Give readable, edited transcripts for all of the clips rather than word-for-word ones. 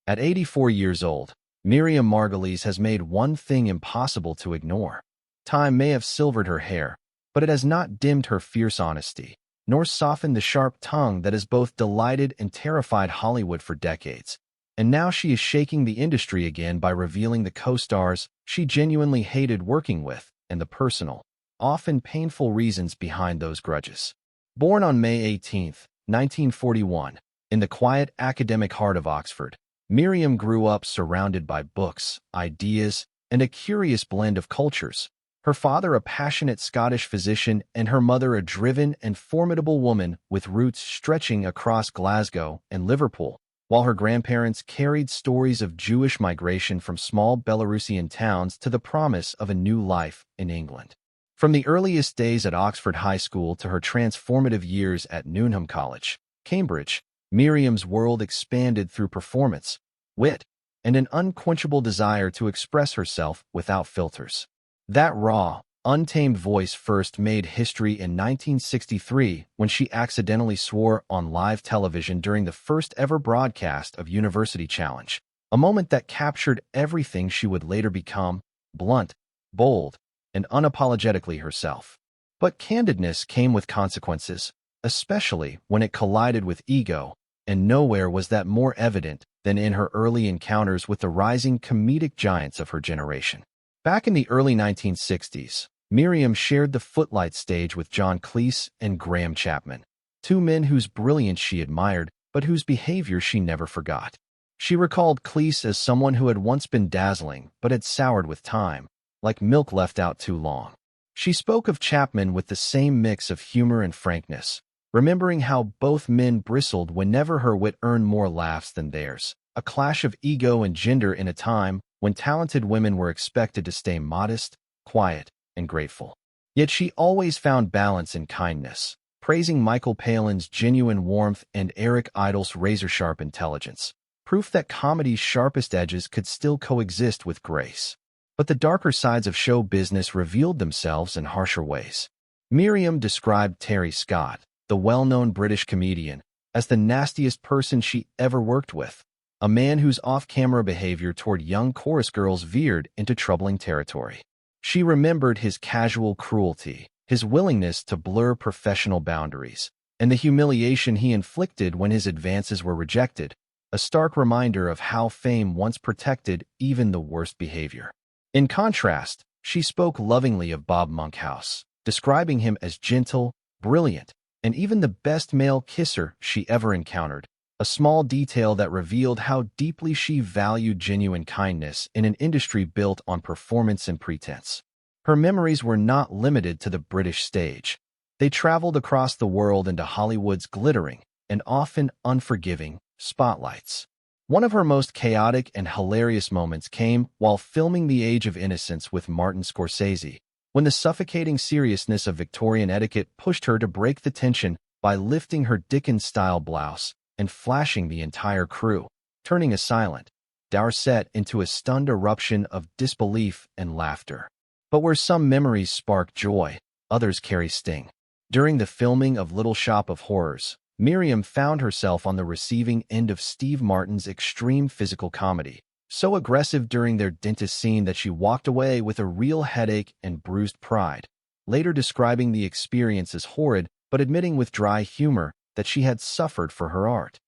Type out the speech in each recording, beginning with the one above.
At 84 years old, Miriam Margolyes has made one thing impossible to ignore. Time may have silvered her hair, but it has not dimmed her fierce honesty, nor softened the sharp tongue that has both delighted and terrified Hollywood for decades. And now she is shaking the industry again by revealing the co-stars she genuinely hated working with and the personal, often painful reasons behind those grudges. Born on May 18, 1941, in the quiet academic heart of Oxford, Miriam grew up surrounded by books, ideas, and a curious blend of cultures. Her father a passionate Scottish physician and her mother a driven and formidable woman with roots stretching across Glasgow and Liverpool, while her grandparents carried stories of Jewish migration from small Belarusian towns to the promise of a new life in England. From the earliest days at Oxford High School to her transformative years at Newnham College, Cambridge, Miriam's world expanded through performance, wit, and an unquenchable desire to express herself without filters. That raw, untamed voice first made history in 1963 when she accidentally swore on live television during the first-ever broadcast of University Challenge, a moment that captured everything she would later become: blunt, bold, and unapologetically herself. But candidness came with consequences, especially when it collided with ego, and nowhere was that more evident than in her early encounters with the rising comedic giants of her generation. Back in the early 1960s, Miriam shared the footlight stage with John Cleese and Graham Chapman, two men whose brilliance she admired but whose behavior she never forgot. She recalled Cleese as someone who had once been dazzling but had soured with time, like milk left out too long. She spoke of Chapman with the same mix of humor and frankness, remembering how both men bristled whenever her wit earned more laughs than theirs, a clash of ego and gender in a time when talented women were expected to stay modest, quiet, and grateful. Yet she always found balance in kindness, praising Michael Palin's genuine warmth and Eric Idle's razor-sharp intelligence, proof that comedy's sharpest edges could still coexist with grace. But the darker sides of show business revealed themselves in harsher ways. Miriam described Terry Scott, the well-known British comedian, as the nastiest person she ever worked with, a man whose off-camera behavior toward young chorus girls veered into troubling territory. She remembered his casual cruelty, his willingness to blur professional boundaries, and the humiliation he inflicted when his advances were rejected, a stark reminder of how fame once protected even the worst behavior. In contrast, she spoke lovingly of Bob Monkhouse, describing him as gentle, brilliant, and even the best male kisser she ever encountered, a small detail that revealed how deeply she valued genuine kindness in an industry built on performance and pretense. Her memories were not limited to the British stage. They traveled across the world into Hollywood's glittering and often unforgiving spotlights. One of her most chaotic and hilarious moments came while filming The Age of Innocence with Martin Scorsese, when the suffocating seriousness of Victorian etiquette pushed her to break the tension by lifting her Dickens-style blouse and flashing the entire crew, turning a silent, dour set into a stunned eruption of disbelief and laughter. But where some memories spark joy, others carry sting. During the filming of Little Shop of Horrors, Miriam found herself on the receiving end of Steve Martin's extreme physical comedy, so aggressive during their dentist scene that she walked away with a real headache and bruised pride, later describing the experience as horrid but admitting with dry humor that she had suffered for her art.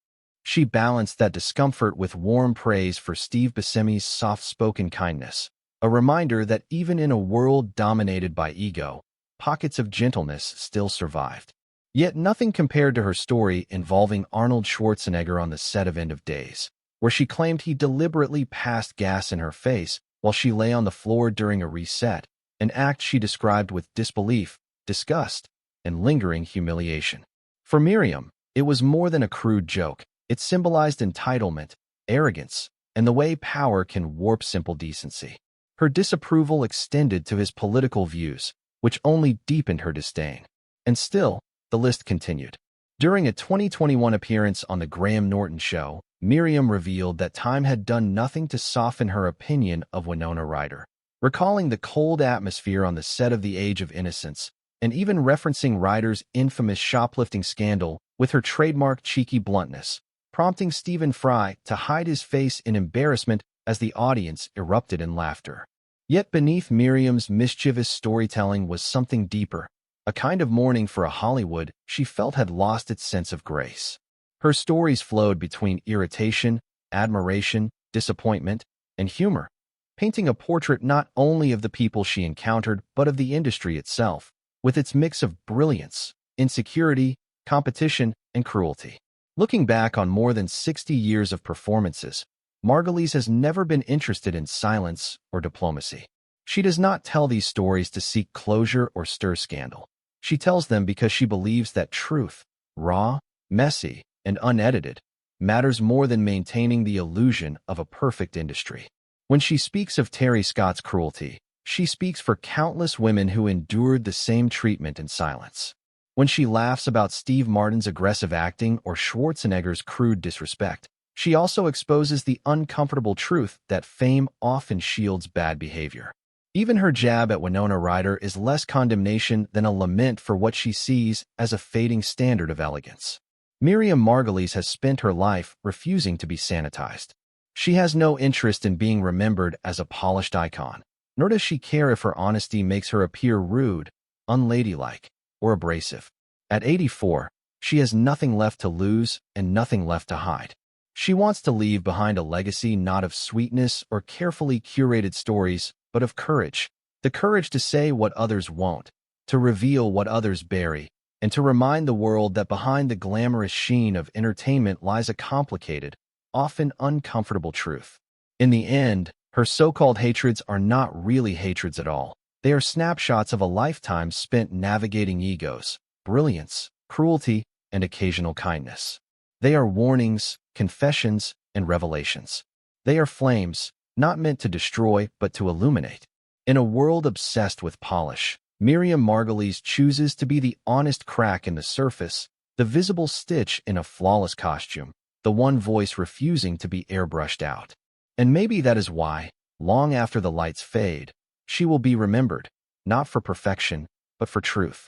She balanced that discomfort with warm praise for Steve Buscemi's soft-spoken kindness, a reminder that even in a world dominated by ego, pockets of gentleness still survived. Yet nothing compared to her story involving Arnold Schwarzenegger on the set of End of Days, where she claimed he deliberately passed gas in her face while she lay on the floor during a reset, an act she described with disbelief, disgust, and lingering humiliation. For Miriam, it was more than a crude joke. It symbolized entitlement, arrogance, and the way power can warp simple decency. Her disapproval extended to his political views, which only deepened her disdain. And still, the list continued. During a 2021 appearance on The Graham Norton Show, Miriam revealed that time had done nothing to soften her opinion of Winona Ryder, recalling the cold atmosphere on the set of The Age of Innocence, and even referencing Ryder's infamous shoplifting scandal with her trademark cheeky bluntness. prompting Stephen Fry to hide his face in embarrassment as the audience erupted in laughter. Yet beneath Miriam's mischievous storytelling was something deeper, a kind of mourning for a Hollywood she felt had lost its sense of grace. Her stories flowed between irritation, admiration, disappointment, and humor, painting a portrait not only of the people she encountered but of the industry itself, with its mix of brilliance, insecurity, competition, and cruelty. Looking back on more than 60 years of performances, Margolyes has never been interested in silence or diplomacy. She does not tell these stories to seek closure or stir scandal. She tells them because she believes that truth, raw, messy, and unedited, matters more than maintaining the illusion of a perfect industry. When she speaks of Terry Scott's cruelty, she speaks for countless women who endured the same treatment in silence. When she laughs about Steve Martin's aggressive acting or Schwarzenegger's crude disrespect, she also exposes the uncomfortable truth that fame often shields bad behavior. Even her jab at Winona Ryder is less condemnation than a lament for what she sees as a fading standard of elegance. Miriam Margolyes has spent her life refusing to be sanitized. She has no interest in being remembered as a polished icon, nor does she care if her honesty makes her appear rude, unladylike, or abrasive. At 84, she has nothing left to lose and nothing left to hide. She wants to leave behind a legacy not of sweetness or carefully curated stories, but of courage. The courage to say what others won't, to reveal what others bury, and to remind the world that behind the glamorous sheen of entertainment lies a complicated, often uncomfortable truth. In the end, her so-called hatreds are not really hatreds at all. They are snapshots of a lifetime spent navigating egos, brilliance, cruelty, and occasional kindness. They are warnings, confessions, and revelations. They are flames, not meant to destroy but to illuminate. In a world obsessed with polish, Miriam Margolyes chooses to be the honest crack in the surface, the visible stitch in a flawless costume, the one voice refusing to be airbrushed out. And maybe that is why, long after the lights fade, she will be remembered, not for perfection, but for truth.